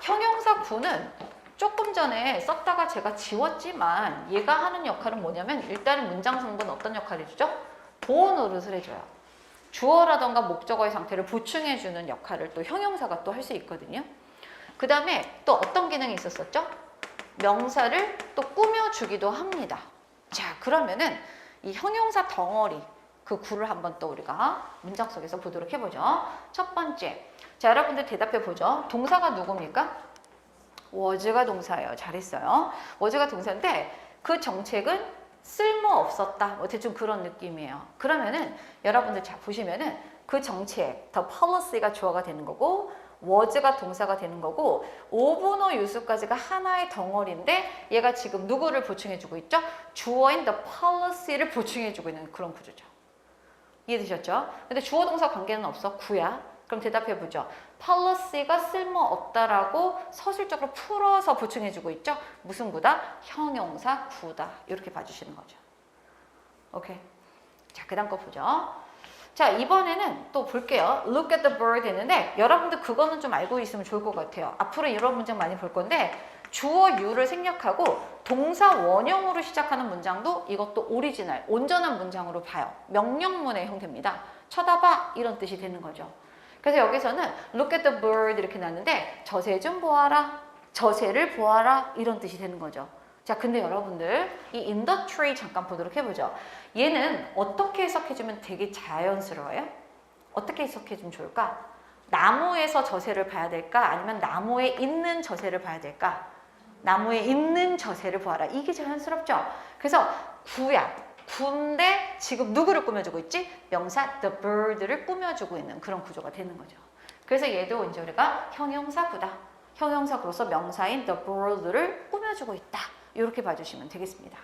형용사구는 조금 전에 썼다가 제가 지웠지만 얘가 하는 역할은 뭐냐면 일단은 문장 성분은 어떤 역할을 해주죠? 보호 노릇을 해줘요. 주어라던가 목적어의 상태를 보충해주는 역할을 또 형용사가 또 할 수 있거든요. 그 다음에 또 어떤 기능이 있었었죠? 명사를 또 꾸며주기도 합니다. 자, 그러면은 이 형용사 덩어리 그 구를 한번 또 우리가 문장 속에서 보도록 해보죠. 첫 번째, 자, 여러분들 대답해 보죠. 동사가 누굽니까? was가 동사예요. 잘했어요. was가 동사인데 그 정책은 쓸모없었다. 뭐 대충 그런 느낌이에요. 그러면은 여러분들 자 보시면은 그 정책, the policy가 주어가 되는 거고 was가 동사가 되는 거고 오분어 유수까지가 하나의 덩어리인데 얘가 지금 누구를 보충해주고 있죠? 주어인 the policy를 보충해주고 있는 그런 구조죠. 이해되셨죠? 근데 주어 동사 관계는 없어. 구야. 그럼 대답해보죠. policy가 쓸모없다라고 서술적으로 풀어서 보충해주고 있죠. 무슨 구다? 형용사 구다. 이렇게 봐주시는 거죠. 오케이. 자, 그 다음 거 보죠. 자, 이번에는 또 볼게요. Look at the bird 했는데 여러분들 그거는 좀 알고 있으면 좋을 것 같아요. 앞으로 이런 문장 많이 볼 건데 주어 you를 생략하고 동사 원형으로 시작하는 문장도 이것도 오리지널, 온전한 문장으로 봐요. 명령문의 형태입니다. 쳐다봐 이런 뜻이 되는 거죠. 그래서 여기서는 look at the bird 이렇게 나왔는데 저새 좀 보아라, 저새를 보아라 이런 뜻이 되는 거죠. 자, 근데 여러분들 이 in the tree 잠깐 보도록 해보죠. 얘는 어떻게 해석해주면 되게 자연스러워요? 어떻게 해석해주면 좋을까? 나무에서 저새를 봐야 될까? 아니면 나무에 있는 저새를 봐야 될까? 나무에 있는 저새를 보아라. 이게 자연스럽죠? 그래서 구야. 구인데 지금 누구를 꾸며주고 있지? 명사 the bird를 꾸며주고 있는 그런 구조가 되는 거죠. 그래서 얘도 이제 우리가 형용사 구다. 형용사 구로서 명사인 the bird를 꾸며주고 있다. 이렇게 봐주시면 되겠습니다.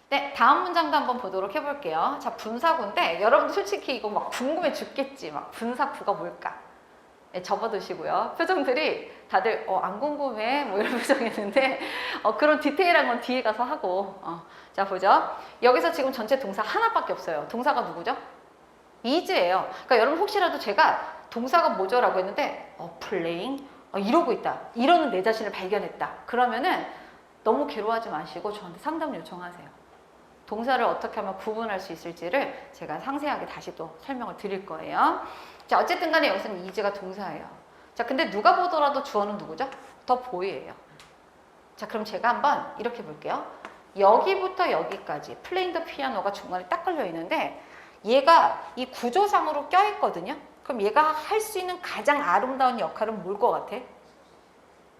네, 다음 문장도 한번 보도록 해볼게요. 자, 분사구인데 여러분들 솔직히 이거 막 궁금해 죽겠지. 막 분사구가 뭘까? 네, 접어두시고요. 표정들이 다들 안 궁금해 뭐 이런 표정이었는데 그런 디테일한 건 뒤에 가서 하고 자 보죠. 여기서 지금 전체 동사 하나밖에 없어요. 동사가 누구죠? is예요. 그러니까 여러분 혹시라도 제가 동사가 뭐죠라고 했는데 playing 이러고 있다. 이러는 내 자신을 발견했다. 그러면은 너무 괴로워하지 마시고 저한테 상담 요청하세요. 동사를 어떻게 하면 구분할 수 있을지를 제가 상세하게 다시 또 설명을 드릴 거예요. 자, 어쨌든 간에 여기서는 is가 동사예요. 자, 근데 누가 보더라도 주어는 누구죠? the boy예요. 자, 그럼 제가 한번 이렇게 볼게요. 여기부터 여기까지 playing the piano가 중간에 딱 걸려 있는데 얘가 이 구조상으로 껴 있거든요. 그럼 얘가 할 수 있는 가장 아름다운 역할은 뭘 것 같아?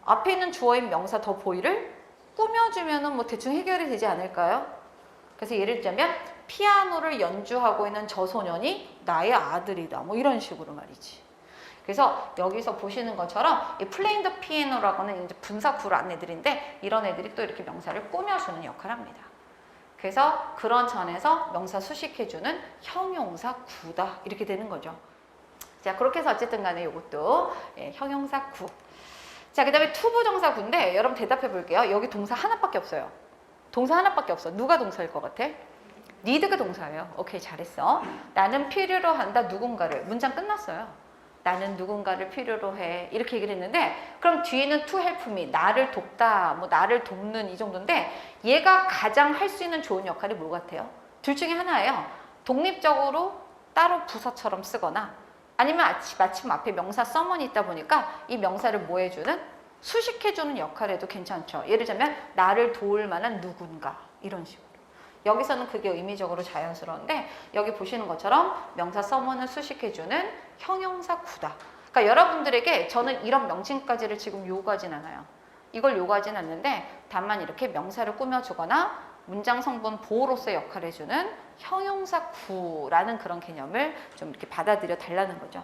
앞에 있는 주어인 명사 the boy를 꾸며주면은 뭐 대충 해결이 되지 않을까요? 그래서 예를 들자면 피아노를 연주하고 있는 저 소년이 나의 아들이다. 뭐 이런 식으로 말이지. 그래서 여기서 보시는 것처럼 이 playing the piano라고는 이제 분사구를 한 애들인데 이런 애들이 또 이렇게 명사를 꾸며주는 역할을 합니다. 그래서 그런 전에서 명사 수식해주는 형용사 구다. 이렇게 되는 거죠. 자, 그렇게 해서 어쨌든 간에 이것도 형용사 구. 자, 그 다음에 투부정사 구인데 여러분 대답해 볼게요. 여기 동사 하나밖에 없어요. 동사 하나밖에 없어. 누가 동사일 것 같아? need가 동사예요. 오케이, 잘했어. 나는 필요로 한다 누군가를. 문장 끝났어요. 나는 누군가를 필요로 해. 이렇게 얘기를 했는데 그럼 뒤에는 to help me. 나를 돕다. 뭐 나를 돕는 이 정도인데 얘가 가장 할 수 있는 좋은 역할이 뭐 같아요? 둘 중에 하나예요. 독립적으로 따로 부사처럼 쓰거나 아니면 마침 앞에 명사 someone이 있다 보니까 이 명사를 뭐 해주는? 수식해주는 역할에도 괜찮죠. 예를 들자면 나를 도울 만한 누군가 이런 식으로. 여기서는 그게 의미적으로 자연스러운데 여기 보시는 것처럼 명사 someone을 수식해주는 형용사 구다. 그러니까 여러분들에게 저는 이런 명칭까지를 지금 요구하진 않아요. 이걸 요구하진 않는데 다만 이렇게 명사를 꾸며주거나 문장 성분 보호로서의 역할을 해주는 형용사 구라는 그런 개념을 좀 이렇게 받아들여 달라는 거죠.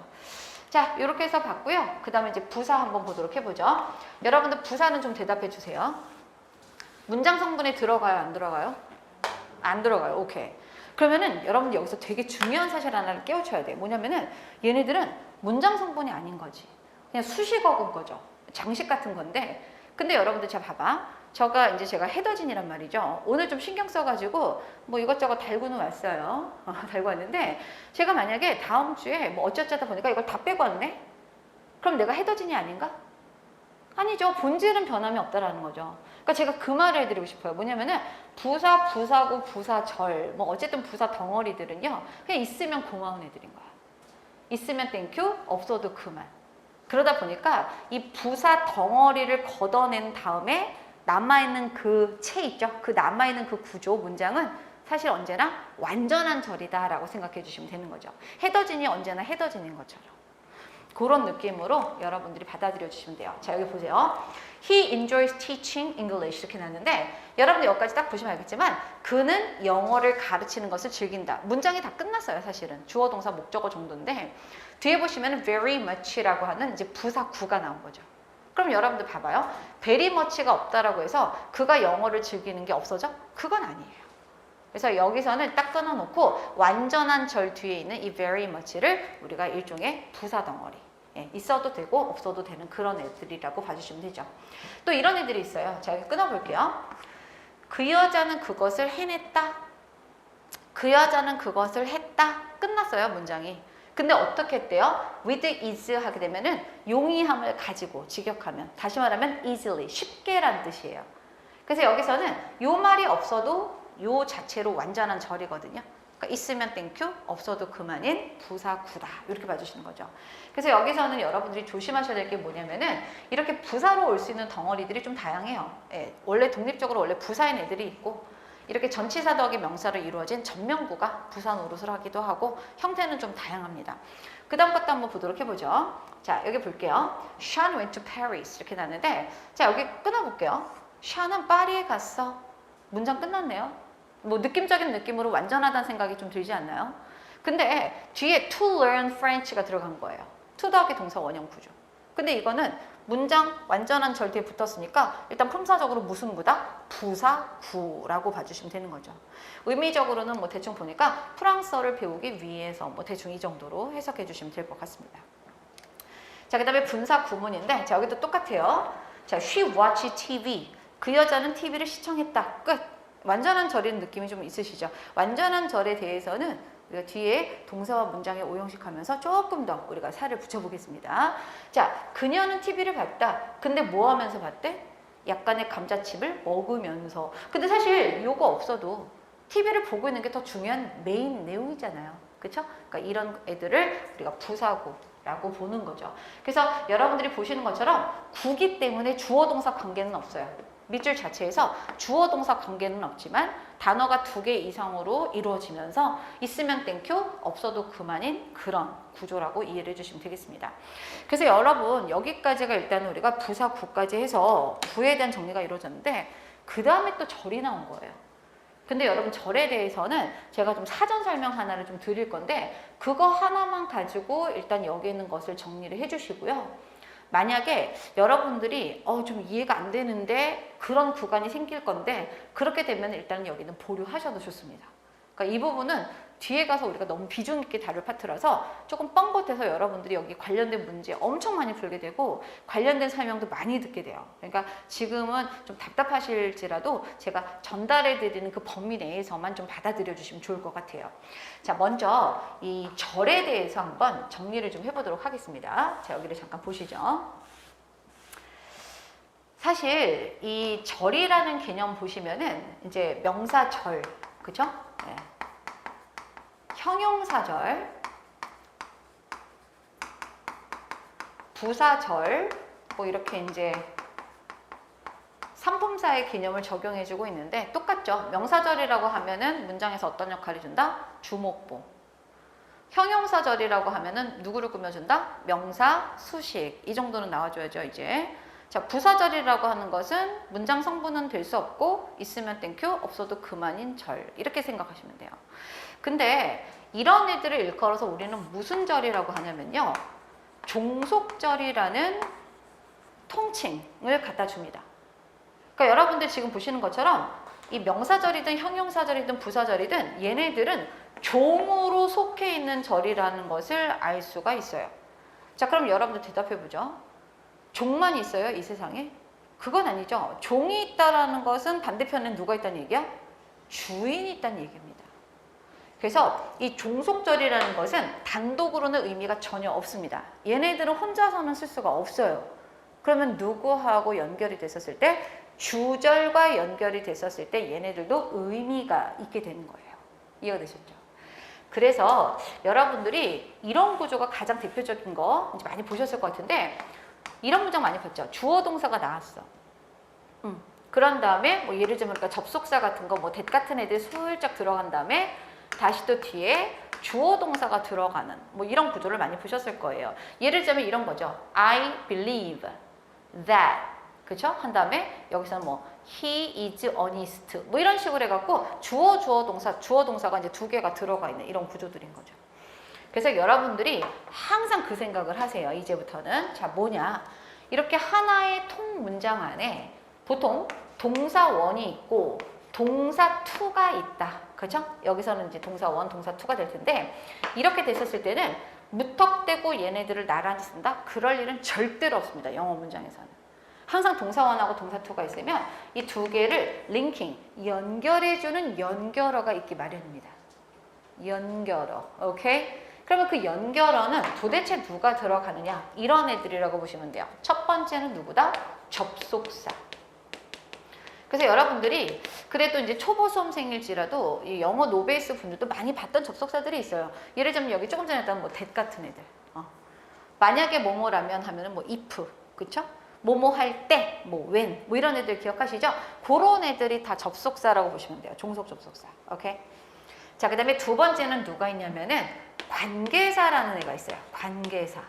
자, 이렇게 해서 봤고요. 그 다음에 이제 부사 한번 보도록 해보죠. 여러분들 부사는 좀 대답해 주세요. 문장 성분에 들어가요? 안 들어가요? 안 들어가요. 오케이. 그러면은 여러분들 여기서 되게 중요한 사실 하나를 깨우쳐야 돼요. 뭐냐면은 얘네들은 문장 성분이 아닌 거지. 그냥 수식어인 거죠. 장식 같은 건데 근데 여러분들 잘 봐봐. 제가 헤더진이란 말이죠. 오늘 좀 신경 써가지고 뭐 이것저것 달고는 왔어요. 달고 왔는데 제가 만약에 다음 주에 뭐 어쩌다 보니까 이걸 다 빼고 왔네? 그럼 내가 헤더진이 아닌가? 아니죠. 본질은 변함이 없다라는 거죠. 그러니까 제가 그 말을 해드리고 싶어요. 뭐냐면은 부사, 부사구, 부사절 뭐 어쨌든 부사 덩어리들은요. 그냥 있으면 고마운 애들인 거야. 있으면 땡큐, 없어도 그만. 그러다 보니까 이 부사 덩어리를 걷어낸 다음에 남아있는 그 채 있죠? 그 남아있는 그 구조, 문장은 사실 언제나 완전한 절이다 라고 생각해 주시면 되는 거죠. 헤더진이 언제나 헤더진인 것처럼. 그런 느낌으로 여러분들이 받아들여 주시면 돼요. 자, 여기 보세요. He enjoys teaching English 이렇게 나왔는데 여러분들 여기까지 딱 보시면 알겠지만 그는 영어를 가르치는 것을 즐긴다. 문장이 다 끝났어요. 사실은. 주어, 동사, 목적어 정도인데 뒤에 보시면 very much라고 하는 이제 부사구가 나온 거죠. 그럼 여러분들 봐봐요. very much가 없다라고 해서 그가 영어를 즐기는 게 없어져? 그건 아니에요. 그래서 여기서는 딱 끊어놓고 완전한 절 뒤에 있는 이 very much를 우리가 일종의 부사 덩어리. 있어도 되고 없어도 되는 그런 애들이라고 봐주시면 되죠. 또 이런 애들이 있어요. 자, 여기 끊어볼게요. 그 여자는 그것을 해냈다. 그 여자는 그것을 했다. 끝났어요, 문장이. 근데 어떻게 했대요? with is 하게 되면은 용이함을 가지고 직역하면 다시 말하면 easily 쉽게란 뜻이에요. 그래서 여기서는 요 말이 없어도 요 자체로 완전한 절이거든요. 그러니까 있으면 땡큐, 없어도 그만인 부사구다. 이렇게 봐주시는 거죠. 그래서 여기서는 여러분들이 조심하셔야 될 게 뭐냐면은 이렇게 부사로 올 수 있는 덩어리들이 좀 다양해요. 원래 독립적으로 원래 부사인 애들이 있고 이렇게 전치사 덕의 명사로 이루어진 전명구가 부사 노릇을 하기도 하고 형태는 좀 다양합니다. 그 다음 것도 한번 보도록 해보죠. 자, 여기 볼게요. Sean went to Paris 이렇게 나왔는데 자, 여기 끊어볼게요. Sean은 파리에 갔어. 문장 끝났네요. 뭐 느낌적인 느낌으로 완전하다는 생각이 좀 들지 않나요? 근데 뒤에 to learn French가 들어간 거예요. to 더하기 동사 원형 구조. 근데 이거는 문장 완전한 절 뒤에 붙었으니까 일단 품사적으로 무슨 구다? 부사 구라고 봐주시면 되는 거죠. 의미적으로는 뭐 대충 보니까 프랑스어를 배우기 위해서 뭐 대충 이 정도로 해석해 주시면 될 것 같습니다. 자, 그 다음에 분사 구문인데 자, 여기도 똑같아요. 자, she watched TV. 그 여자는 TV를 시청했다. 끝. 완전한 절인 느낌이 좀 있으시죠? 완전한 절에 대해서는 우리가 뒤에 동사와 문장에 오형식하면서 조금 더 우리가 살을 붙여보겠습니다. 자, 그녀는 TV를 봤다. 근데 뭐 하면서 봤대? 약간의 감자칩을 먹으면서. 근데 사실 이거 없어도 TV를 보고 있는 게 더 중요한 메인 내용이잖아요. 그렇죠? 그러니까 이런 애들을 우리가 부사구라고 보는 거죠. 그래서 여러분들이 보시는 것처럼 구기 때문에 주어 동사 관계는 없어요. 밑줄 자체에서 주어 동사 관계는 없지만 단어가 2개 이상으로 이루어지면서 있으면 땡큐, 없어도 그만인 그런 구조라고 이해를 해주시면 되겠습니다. 그래서 여러분 여기까지가 일단 우리가 부사 구까지 해서 구에 대한 정리가 이루어졌는데 그 다음에 또 절이 나온 거예요. 근데 여러분 절에 대해서는 제가 좀 사전 설명 하나를 좀 드릴 건데 그거 하나만 가지고 일단 여기 있는 것을 정리를 해주시고요. 만약에 여러분들이 좀 이해가 안 되는데 그런 구간이 생길 건데 그렇게 되면 일단 여기는 보류하셔도 좋습니다. 그러니까 이 부분은 뒤에 가서 우리가 너무 비중 있게 다룰 파트라서 조금 뻥긋해서 여러분들이 여기 관련된 문제 엄청 많이 풀게 되고 관련된 설명도 많이 듣게 돼요. 그러니까 지금은 좀 답답하실지라도 제가 전달해 드리는 그 범위 내에서만 좀 받아들여 주시면 좋을 것 같아요. 자, 먼저 이 절에 대해서 한번 정리를 좀 해보도록 하겠습니다. 자, 여기를 잠깐 보시죠. 사실 이 절이라는 개념 보시면은 이제 명사절, 그죠? 네. 형용사절, 부사절, 뭐 이렇게 이제 산품사의 개념을 적용해주고 있는데 똑같죠. 명사절이라고 하면은 문장에서 어떤 역할을 준다? 주목보. 형용사절이라고 하면은 누구를 꾸며준다? 명사, 수식. 이 정도는 나와줘야죠, 이제. 자, 부사절이라고 하는 것은 문장 성분은 될 수 없고 있으면 땡큐, 없어도 그만인 절. 이렇게 생각하시면 돼요. 근데 이런 애들을 일컬어서 우리는 무슨 절이라고 하냐면요. 종속절이라는 통칭을 갖다 줍니다. 그러니까 여러분들 지금 보시는 것처럼 이 명사절이든 형용사절이든 부사절이든 얘네들은 종으로 속해 있는 절이라는 것을 알 수가 있어요. 자, 그럼 여러분들 대답해 보죠. 종만 있어요, 이 세상에? 그건 아니죠. 종이 있다라는 것은 반대편에 누가 있다는 얘기야? 주인이 있다는 얘기입니다. 그래서 이 종속절이라는 것은 단독으로는 의미가 전혀 없습니다. 얘네들은 혼자서는 쓸 수가 없어요. 그러면 누구하고 연결이 됐었을 때? 주절과 연결이 됐었을 때 얘네들도 의미가 있게 되는 거예요. 이해가 되셨죠? 그래서 여러분들이 이런 구조가 가장 대표적인 거 이제 많이 보셨을 것 같은데 이런 문장 많이 봤죠? 주어 동사가 나왔어. 그런 다음에 뭐 예를 들면 접속사 같은 거 뭐 that 같은 애들 슬쩍 들어간 다음에 다시 또 뒤에 주어 동사가 들어가는 뭐 이런 구조를 많이 보셨을 거예요. 예를 들면 이런 거죠. I believe that, 그쵸? 한 다음에 여기서는 뭐 he is honest 뭐 이런 식으로 해갖고 주어 동사가 이제 2개가 들어가 있는 이런 구조들인 거죠. 그래서 여러분들이 항상 그 생각을 하세요. 이제부터는. 자, 뭐냐? 이렇게 하나의 통 문장 안에 보통 동사 원이 있고 동사 투가 있다. 그렇죠? 여기서는 이제 동사 원, 동사 투가 될 텐데 이렇게 됐었을 때는 무턱대고 얘네들을 나란히 쓴다? 그럴 일은 절대로 없습니다. 영어 문장에서는. 항상 동사 원하고 동사 투가 있으면 이 2개를 링킹, 연결해주는 연결어가 있기 마련입니다. 연결어, 오케이? 그러면 그 연결어는 도대체 누가 들어가느냐? 이런 애들이라고 보시면 돼요. 첫 번째는 누구다? 접속사. 그래서 여러분들이 그래도 이제 초보 수험생일지라도 이 영어 노베이스 분들도 많이 봤던 접속사들이 있어요. 예를 들면 여기 조금 전에 했던 뭐 that 같은 애들. 만약에 뭐뭐라면 하면은 뭐 if, 그쵸? 뭐뭐 할 때, 뭐 when, 뭐 이런 애들 기억하시죠? 그런 애들이 다 접속사라고 보시면 돼요. 종속 접속사. 오케이? 자, 그 다음에 두 번째는 누가 있냐면은 관계사라는 애가 있어요. 관계사.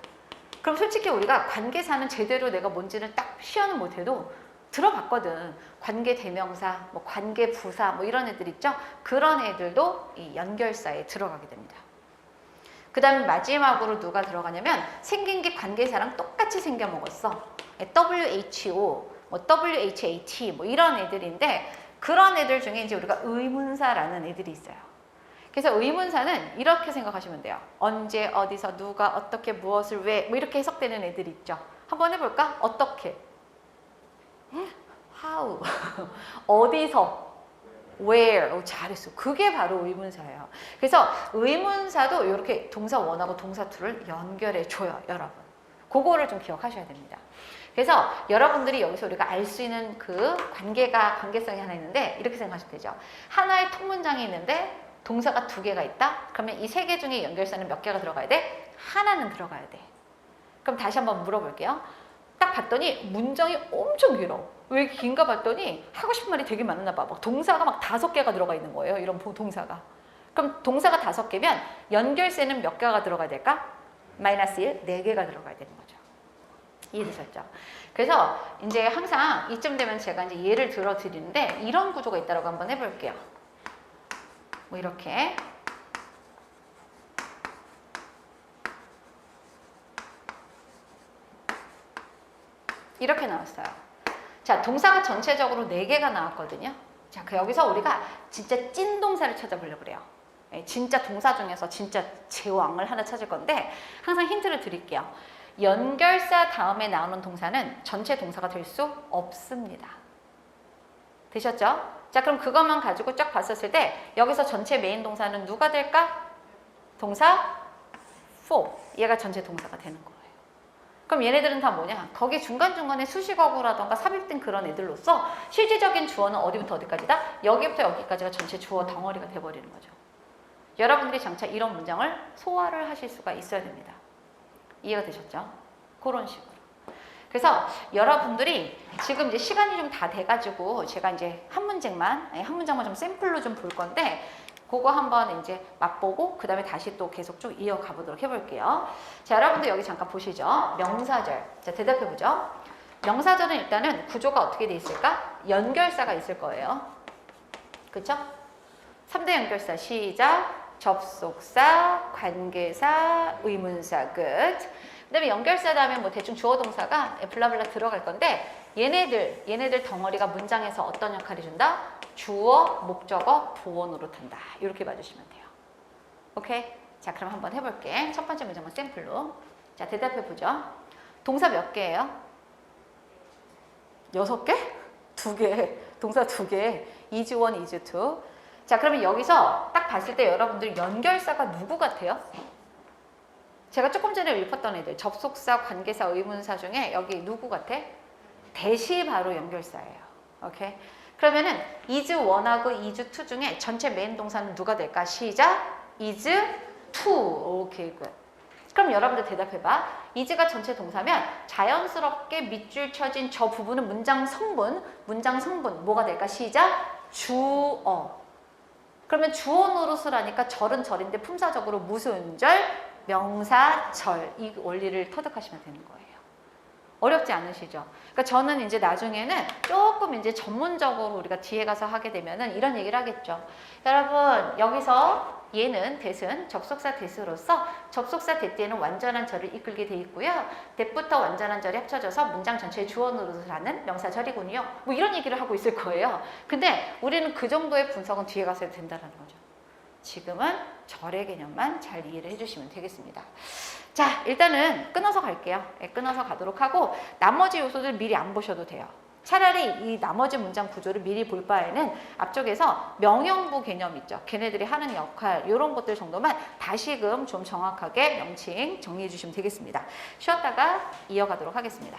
그럼 솔직히 우리가 관계사는 제대로 내가 뭔지를 딱 시연은 못해도 들어봤거든. 관계대명사, 뭐 관계부사 뭐 이런 애들 있죠? 그런 애들도 이 연결사에 들어가게 됩니다. 그 다음에 마지막으로 누가 들어가냐면 생긴 게 관계사랑 똑같이 생겨 먹었어. WHO, 뭐 WHAT 뭐 이런 애들인데 그런 애들 중에 이제 우리가 의문사라는 애들이 있어요. 그래서 의문사는 이렇게 생각하시면 돼요. 언제, 어디서, 누가, 어떻게, 무엇을, 왜 뭐 이렇게 해석되는 애들이 있죠. 한번 해볼까? 어떻게? How? 어디서? Where? 잘했어. 그게 바로 의문사예요. 그래서 의문사도 이렇게 동사 원하고 동사 투를 연결해 줘요, 여러분. 그거를 좀 기억하셔야 됩니다. 그래서 여러분들이 여기서 우리가 알 수 있는 그 관계성이 하나 있는데 이렇게 생각하시면 되죠. 하나의 통문장이 있는데 동사가 2개가 있다? 그러면 이 3개 중에 연결사는 몇 개가 들어가야 돼? 하나는 들어가야 돼. 그럼 다시 한번 물어볼게요. 딱 봤더니 문장이 엄청 길어. 왜 긴가 봤더니 하고 싶은 말이 되게 많았나 봐. 막 동사가 막 5개가 들어가 있는 거예요. 이런 동사가. 그럼 동사가 5개면 연결세는 몇 개가 들어가야 될까? 마이너스 1, 4개가 들어가야 되는 거죠. 이해되셨죠? 그래서 이제 항상 이쯤 되면 제가 이제 예를 들어 드리는데 이런 구조가 있다고 한번 해볼게요. 뭐 이렇게. 이렇게 나왔어요. 자, 동사가 전체적으로 4개가 나왔거든요. 자, 여기서 우리가 진짜 찐 동사를 찾아보려고 그래요. 진짜 동사 중에서 진짜 제왕을 하나 찾을 건데 항상 힌트를 드릴게요. 연결사 다음에 나오는 동사는 전체 동사가 될 수 없습니다. 되셨죠? 자, 그럼 그것만 가지고 쫙 봤었을 때 여기서 전체 메인 동사는 누가 될까? 동사 for. 얘가 전체 동사가 되는 거예요. 그럼 얘네들은 다 뭐냐? 거기 중간중간에 수식어구라던가 삽입된 그런 애들로서 실질적인 주어는 어디부터 어디까지다? 여기부터 여기까지가 전체 주어 덩어리가 돼버리는 거죠. 여러분들이 장차 이런 문장을 소화를 하실 수가 있어야 됩니다. 이해가 되셨죠? 그런 식으로. 그래서 여러분들이 지금 이제 시간이 좀 다 돼가지고 제가 이제 한 문장만 좀 샘플로 좀 볼 건데 그거 한번 이제 맛보고 그 다음에 다시 또 계속 쭉 이어가 보도록 해볼게요. 자, 여러분들 여기 잠깐 보시죠. 명사절. 자, 대답해보죠. 명사절은 일단은 구조가 어떻게 돼 있을까? 연결사가 있을 거예요. 그쵸? 3대 연결사 시작. 접속사, 관계사, 의문사 끝. 그 다음에 연결사 다음에 뭐 대충 주어 동사가 블라블라 들어갈 건데 얘네들 덩어리가 문장에서 어떤 역할을 준다? 주어, 목적어, 보원으로 탄다. 이렇게 봐주시면 돼요. 오케이? 자, 그럼 한번 해볼게. 첫 번째 문장은 샘플로. 자, 대답해보죠. 동사 몇 개예요? 6개? 2개. 동사 2개. is 1, is 2. 자, 그러면 여기서 딱 봤을 때 여러분들 연결사가 누구 같아요? 제가 조금 전에 읊었던 애들 접속사, 관계사, 의문사 중에 여기 누구 같아? 대시 바로 연결사예요. 오케이? 그러면은 is 1하고 is 2 중에 전체 메인 동사는 누가 될까? 시작! is 2. 오케이, 굿. 그럼 여러분들 대답해봐. is가 전체 동사면 자연스럽게 밑줄 쳐진 저 부분은 문장 성분 뭐가 될까? 시작! 주어. 그러면 주어 노릇을 하니까 절은 절인데 품사적으로 무슨 절? 명사절. 이 원리를 터득하시면 되는 거예요. 어렵지 않으시죠? 그러니까 저는 이제 나중에는 조금 이제 전문적으로 우리가 뒤에 가서 하게 되면은 이런 얘기를 하겠죠. 여러분, 여기서 얘는 대은 접속사 대스로서 접속사 대 뒤에는 완전한 절을 이끌게 돼 있고요. 대부터 완전한 절이 합쳐져서 문장 전체의 주어 노릇을 하는 명사절이군요. 뭐 이런 얘기를 하고 있을 거예요. 근데 우리는 그 정도의 분석은 뒤에 가서 해도 된다는 거죠. 지금은 절의 개념만 잘 이해를 해주시면 되겠습니다. 자, 일단은 끊어서 갈게요. 네, 끊어서 가도록 하고 나머지 요소들 미리 안 보셔도 돼요. 차라리 이 나머지 문장 구조를 미리 볼 바에는 앞쪽에서 명령부 개념 있죠. 걔네들이 하는 역할 이런 것들 정도만 다시금 좀 정확하게 명칭 정리해 주시면 되겠습니다. 쉬었다가 이어가도록 하겠습니다.